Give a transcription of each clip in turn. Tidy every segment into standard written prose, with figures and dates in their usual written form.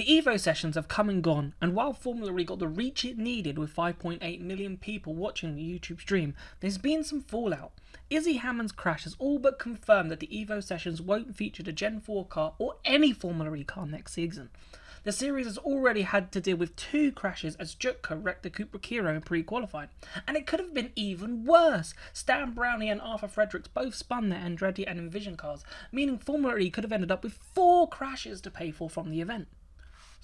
The Evo Sessions have come and gone, and while Formula E got the reach it needed with 5.8 million people watching the YouTube stream, there's been some fallout. Izzy Hammond's crash has all but confirmed that the Evo Sessions won't feature the Gen 4 car or any Formula E car next season. The series has already had to deal with 2 crashes as Jutka wrecked the Cupra Kiro in pre-qualifying. And it could have been even worse. Stan Brownie and Arthur Fredericks both spun their Andretti and Envision cars, meaning Formula E could have ended up with 4 crashes to pay for from the event.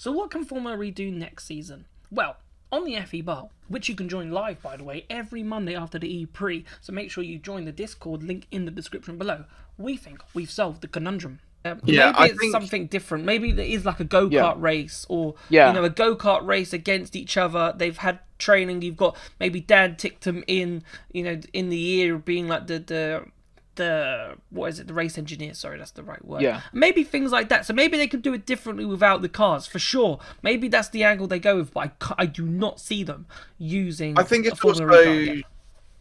So what can Formula E do next season? Well, on the FE Bar, which you can join live by the way, every Monday after the E-Pre, so make sure you join the Discord, link in the description below, we think we've solved the conundrum. Maybe it's something different. Maybe there is like a go-kart race, or you know, a go-kart race against each other. They've had training. You've got maybe Dan ticked them in, you know, in the year of being like the what is it? The race engineer. Sorry, that's the right word. Yeah. Maybe things like that. So maybe they could do it differently without the cars, for sure. Maybe that's the angle they go with. But I do not see them using. I think it's also I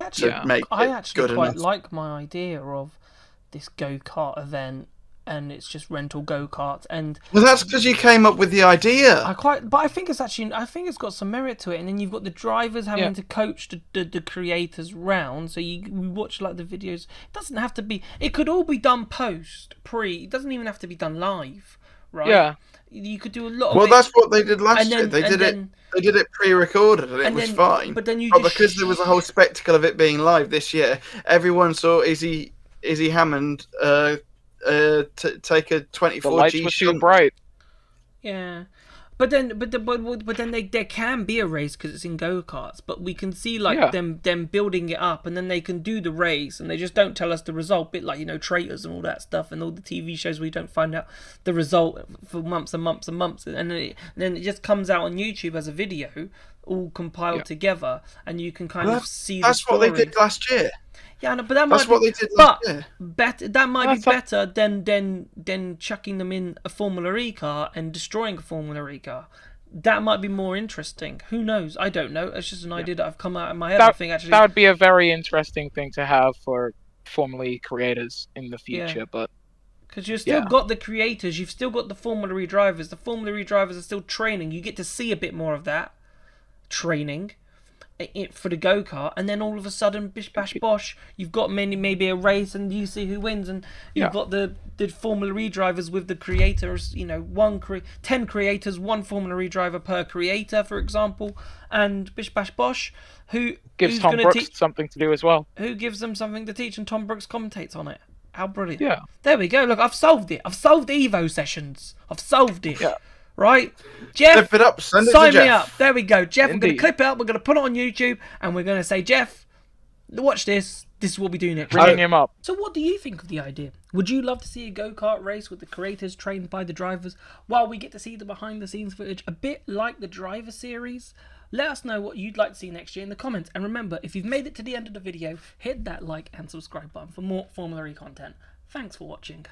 actually quite enough. like my idea of this go-kart event. And it's just rental go-karts, and well, that's because you came up with the idea. but I think it's got some merit to it. And then you've got the drivers having to coach the creators round. So we watch like the videos. It doesn't have to be. It could all be done pre. It doesn't even have to be done live, right? Yeah. You could do a lot of. Well, that's what they did last year. They did it pre-recorded, and it was fine. But then because there was a whole spectacle of it being live this year, everyone saw Izzy Hammond. Take a 24G. The lights were too bright. Yeah, but then there can be a race because it's in go-karts. But we can see like them building it up, and then they can do the race, and they just don't tell us the result. Bit like, you know, Traitors and all that stuff, and all the TV shows we don't find out the result for months and months and months, and then it just comes out on YouTube as a video, all compiled together, and you can kind of see. That's what they did last year. Yeah, no, but that might be better than chucking them in a Formula E car and destroying a Formula E car. That might be more interesting. Who knows? I don't know. It's just an idea that I've come out in my head. I think actually that would be a very interesting thing to have for Formula E creators in the future. But because you've still got the creators, you've still got the Formula E drivers. The Formula E drivers are still training. You get to see a bit more of that training for the go-kart, and then all of a sudden, bish bash bosh, you've got maybe a race, and you see who wins, and you've got the Formula E drivers with the creators, you know, 10 creators, 1 Formula E driver per creator, for example, and bish bash bosh, who gives Tom Brooks something to do as well. Who gives them something to teach, and Tom Brooks commentates on it. How brilliant. Yeah. There we go, look, I've solved it. I've solved Evo Sessions. I've solved it. Yeah. Right, Jeff, clip it up, send it sign to me Jeff. up. There we go, Jeff. We're going to clip it up. We're going to put it on YouTube, and we're going to say, Jeff, watch this. This is what we do next. Bring him up. So what do you think of the idea? Would you love to see a go-kart race with the creators trained by the drivers, while we get to see the behind-the-scenes footage, a bit like the driver series? Let us know what you'd like to see next year in the comments. And remember, if you've made it to the end of the video, hit that like and subscribe button for more Formula E content. Thanks for watching.